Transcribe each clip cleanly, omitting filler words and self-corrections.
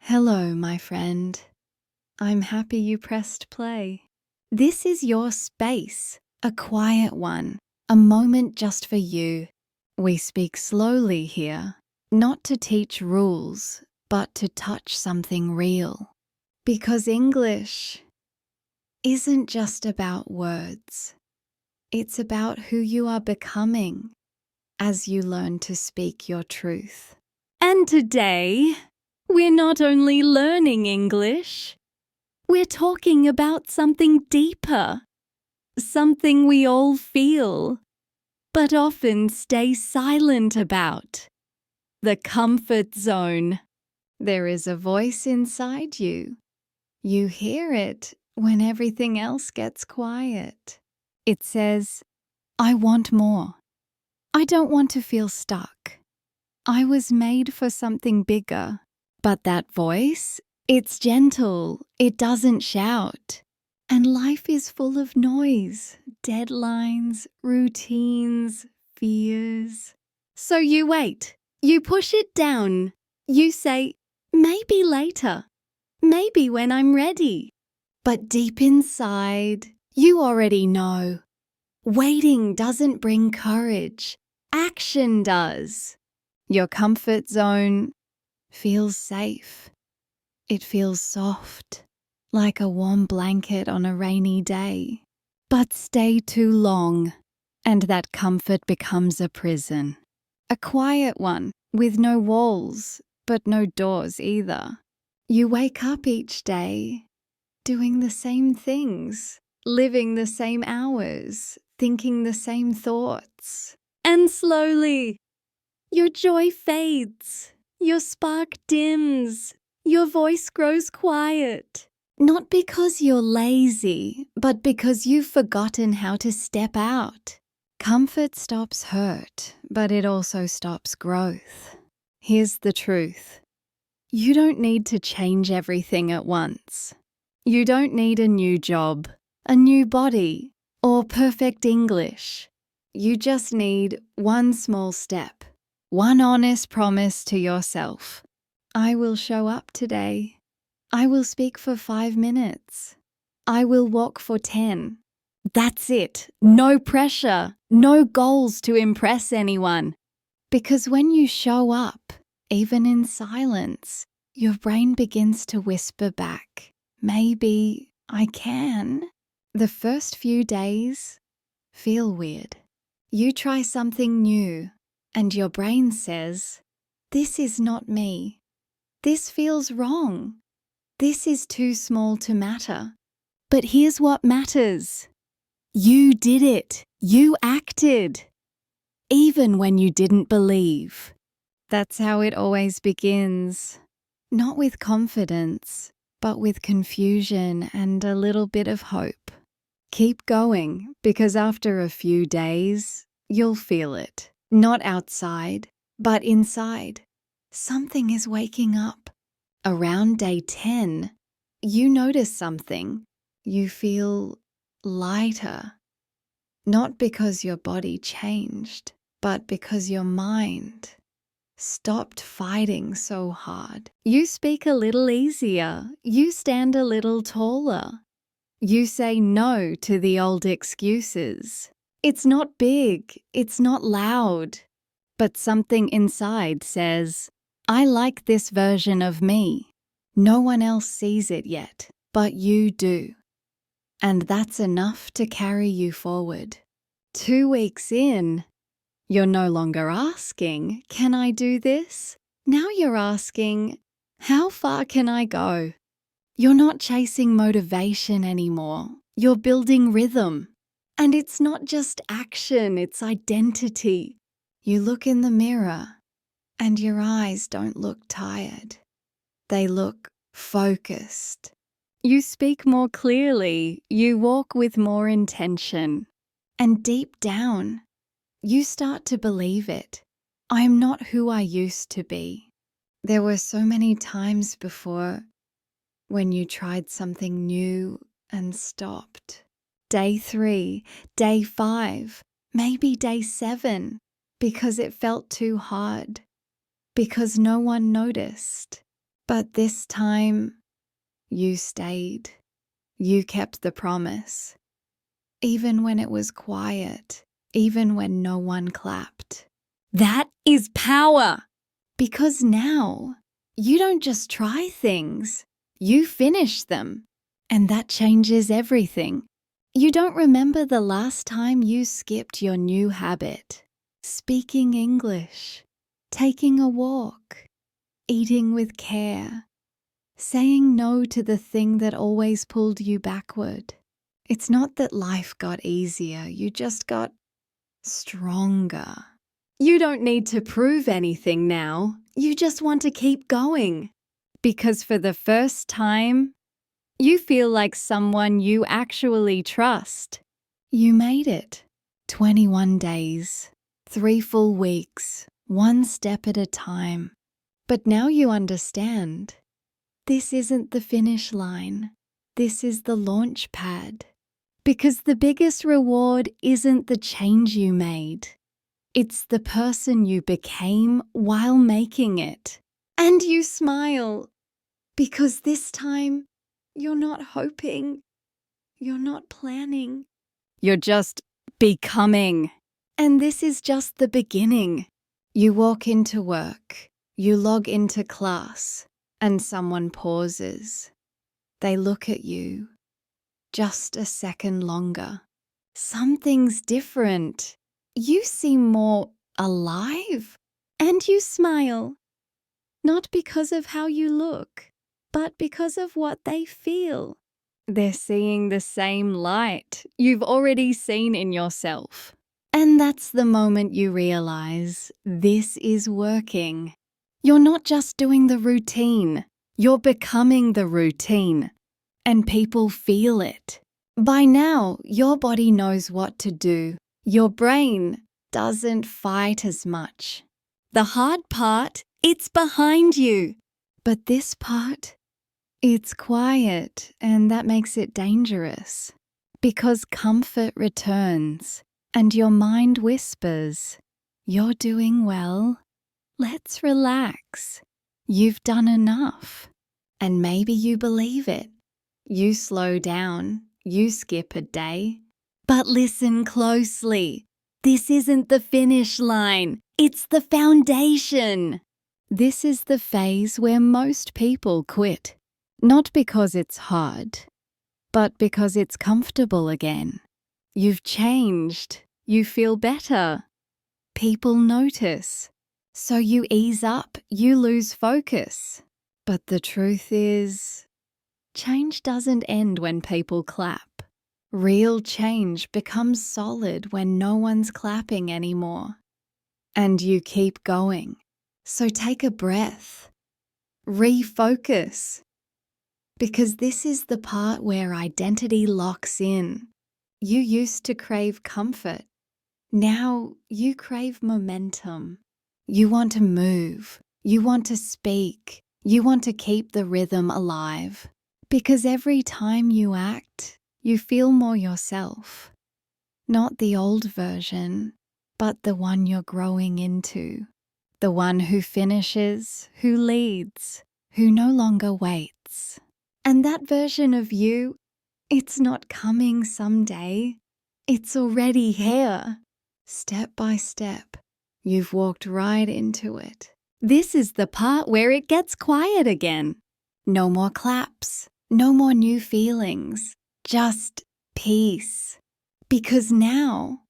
Hello, my friend. I'm happy you pressed play. This is your space, a quiet one, a moment just for you. We speak slowly here, not to teach rules, but to touch something real. Because English isn't just about words. It's about who you are becoming as you learn to speak your truth. And today, we're not only learning English, we're talking about something deeper, something we all feel, but often stay silent about. The comfort zone. There is a voice inside you. You hear it when everything else gets quiet. It says, I want more. I don't want to feel stuck. I was made for something bigger. But that voice, it's gentle, it doesn't shout. And life is full of noise, deadlines, routines, fears. So you wait, you push it down. You say, maybe later, maybe when I'm ready. But deep inside, you already know. Waiting doesn't bring courage, action does. Your comfort zone feels safe. It feels soft, like a warm blanket on a rainy day. But stay too long, and that comfort becomes a prison. A quiet one, with no walls, but no doors either. You wake up each day, doing the same things, living the same hours, thinking the same thoughts. And slowly, your joy fades. Your spark dims. Your voice grows quiet. Not because you're lazy, but because you've forgotten how to step out. Comfort stops hurt, but it also stops growth. Here's the truth. You don't need to change everything at once. You don't need a new job, a new body, or perfect English. You just need one small step. One honest promise to yourself. I will show up today. I will speak for 5 minutes. I will walk for 10. That's it. No pressure. No goals to impress anyone. Because when you show up, even in silence, your brain begins to whisper back, maybe I can. The first few days feel weird. You try something new, and your brain says, this is not me. This feels wrong. This is too small to matter. But here's what matters. You did it. You acted. Even when you didn't believe. That's how it always begins. Not with confidence, but with confusion and a little bit of hope. Keep going, because after a few days, you'll feel it. Not outside, but inside. Something is waking up. Around day 10, you notice something. You feel lighter. Not because your body changed, but because your mind stopped fighting so hard. You speak a little easier. You stand a little taller. You say no to the old excuses. It's not big, it's not loud, but something inside says, I like this version of me. No one else sees it yet, but you do. And that's enough to carry you forward. 2 weeks in, you're no longer asking, can I do this? Now you're asking, how far can I go? You're not chasing motivation anymore. You're building rhythm. And it's not just action, it's identity. You look in the mirror and your eyes don't look tired. They look focused. You speak more clearly. You walk with more intention. And deep down, you start to believe it. I'm not who I used to be. There were so many times before when you tried something new and stopped. Day 3, day 5, maybe day 7, because it felt too hard, because no one noticed. But this time, you stayed. You kept the promise. Even when it was quiet, even when no one clapped. That is power! Because now, you don't just try things, you finish them. And that changes everything. You don't remember the last time you skipped your new habit. Speaking English, taking a walk, eating with care, saying no to the thing that always pulled you backward. It's not that life got easier, you just got stronger. You don't need to prove anything now, you just want to keep going. Because for the first time, you feel like someone you actually trust. You made it. 21 days, 3 full weeks, 1 step at a time. But now you understand. This isn't the finish line. This is the launch pad. Because the biggest reward isn't the change you made. It's the person you became while making it. And you smile. Because this time, you're not hoping. You're not planning. You're just becoming. And this is just the beginning. You walk into work. You log into class. And someone pauses. They look at you. Just a second longer. Something's different. You seem more alive. And you smile. Not because of how you look, but because of what they feel. They're seeing the same light you've already seen in yourself. And that's the moment you realize this is working. You're not just doing the routine, you're becoming the routine. And people feel it. By now, your body knows what to do. Your brain doesn't fight as much. The hard part, it's behind you. But this part, it's quiet, and that makes it dangerous. Because comfort returns, and your mind whispers, "You're doing well. Let's relax. You've done enough." And maybe you believe it. You slow down, you skip a day. But listen closely. This isn't the finish line, it's the foundation. This is the phase where most people quit. Not because it's hard, but because it's comfortable again. You've changed, you feel better. People notice. So you ease up, you lose focus. But the truth is, change doesn't end when people clap. Real change becomes solid when no one's clapping anymore. And you keep going. So take a breath. Refocus. Because this is the part where identity locks in. You used to crave comfort. Now you crave momentum. You want to move. You want to speak. You want to keep the rhythm alive. Because every time you act, you feel more yourself. Not the old version, but the one you're growing into. The one who finishes, who leads, who no longer waits. And that version of you, it's not coming someday. It's already here. Step by step, you've walked right into it. This is the part where it gets quiet again. No more claps, no more new feelings, just peace. Because now,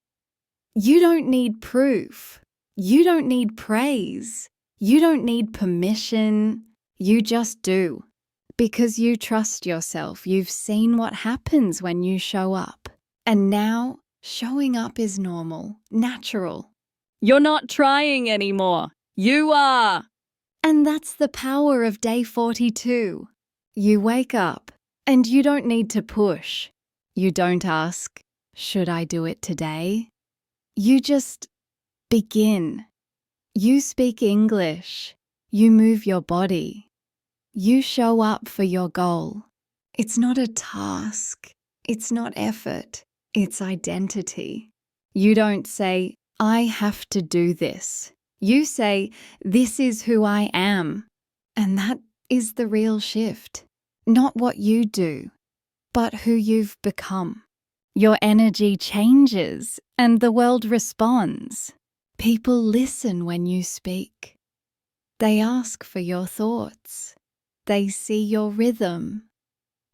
you don't need proof. You don't need praise. You don't need permission. You just do. Because you trust yourself. You've seen what happens when you show up. And now, showing up is normal, natural. You're not trying anymore. You are. And that's the power of day 42. You wake up, and you don't need to push. You don't ask, should I do it today? You just begin. You speak English. You move your body. You show up for your goal. It's not a task. It's not effort. It's identity. You don't say, I have to do this. You say, this is who I am. And that is the real shift. Not what you do, but who you've become. Your energy changes and the world responds. People listen when you speak. They ask for your thoughts. They see your rhythm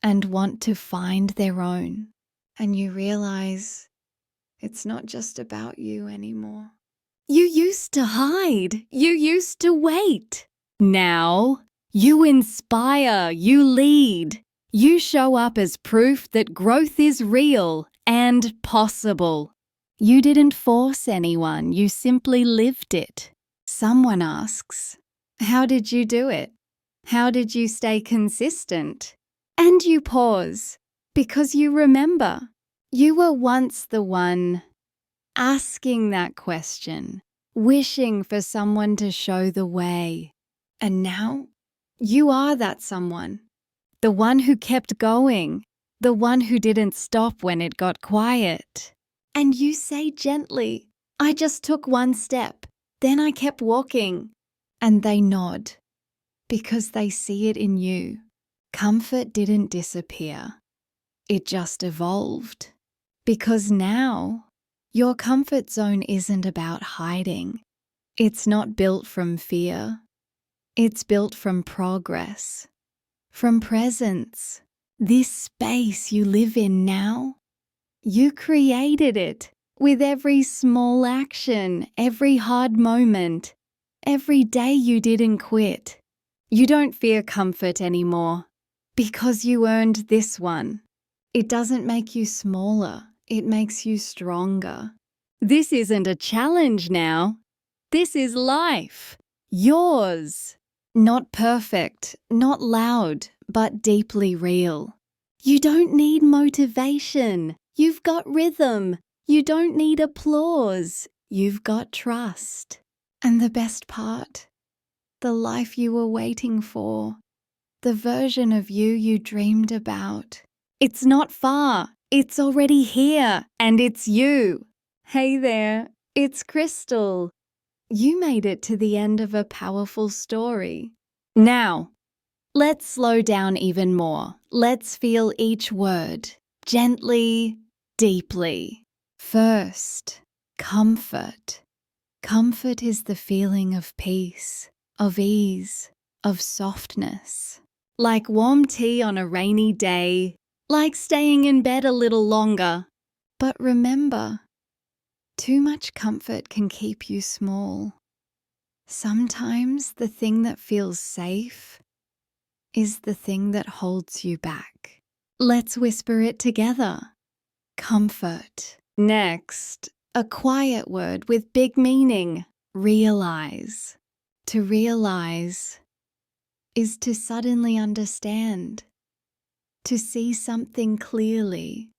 and want to find their own. And you realize it's not just about you anymore. You used to hide. You used to wait. Now, you inspire, you lead. You show up as proof that growth is real and possible. You didn't force anyone, you simply lived it. Someone asks, how did you do it? How did you stay consistent? And you pause, because you remember. You were once the one asking that question, wishing for someone to show the way. And now, you are that someone. The one who kept going, the one who didn't stop when it got quiet. And you say gently, I just took one step, then I kept walking. And they nod, because they see it in you. Comfort didn't disappear. It just evolved. Because now, your comfort zone isn't about hiding. It's not built from fear. It's built from progress, from presence. This space you live in now, you created it with every small action, every hard moment, every day you didn't quit. You don't fear comfort anymore because you earned this one. It doesn't make you smaller, it makes you stronger. This isn't a challenge now. This is life. Yours. Not perfect, not loud, but deeply real. You don't need motivation. You've got rhythm. You don't need applause. You've got trust. And the best part, the life you were waiting for, the version of you dreamed about. It's not far. It's already here, and it's you. Hey there, it's Crystal. You made it to the end of a powerful story. Now, let's slow down even more. Let's feel each word gently, deeply. First, comfort. Comfort is the feeling of peace, of ease, of softness. Like warm tea on a rainy day, like staying in bed a little longer. But remember, too much comfort can keep you small. Sometimes the thing that feels safe is the thing that holds you back. Let's whisper it together. Comfort. Next, a quiet word with big meaning. Realize. To realize is to suddenly understand. To see something clearly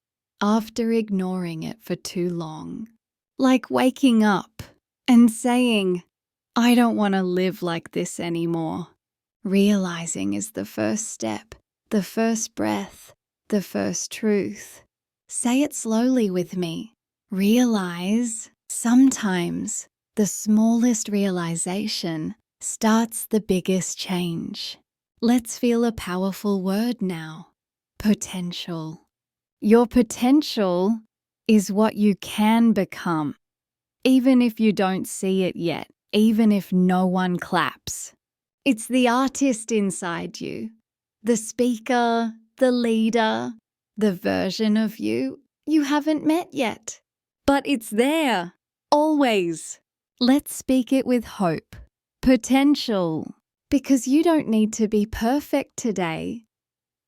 after ignoring it for too long. Like waking up and saying, I don't want to live like this anymore. Realizing is the first step, the first breath, the first truth. Say it slowly with me. Realize. Sometimes the smallest realization starts the biggest change. Let's feel a powerful word now. Potential. Your potential is what you can become, even if you don't see it yet, even if no one claps. It's the artist inside you, the speaker, the leader, the version of you haven't met yet. But it's there, always. Let's speak it with hope. Potential. Because you don't need to be perfect today.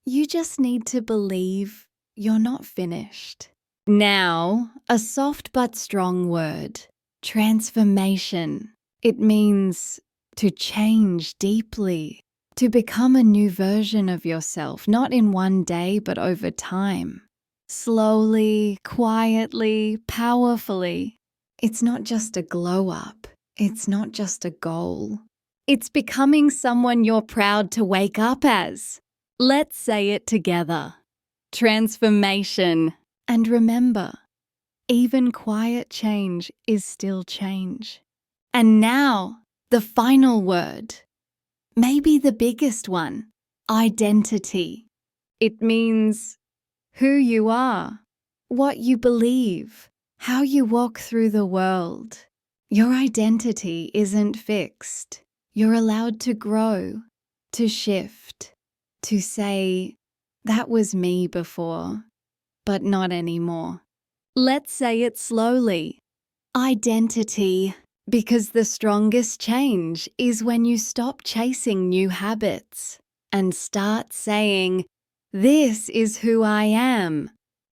You just need to believe you're not finished. Now, a soft but strong word. Transformation. It means to change deeply, to become a new version of yourself, not in one day, but over time. Slowly, quietly, powerfully. It's not just a glow up. It's not just a goal. It's becoming someone you're proud to wake up as. Let's say it together. Transformation. And remember, even quiet change is still change. And now, the final word. Maybe the biggest one, identity. It means who you are, what you believe, how you walk through the world. Your identity isn't fixed. You're allowed to grow, to shift, to say, that was me before, but not anymore. Let's say it slowly. Identity, because the strongest change is when you stop chasing new habits and start saying, this is who I am.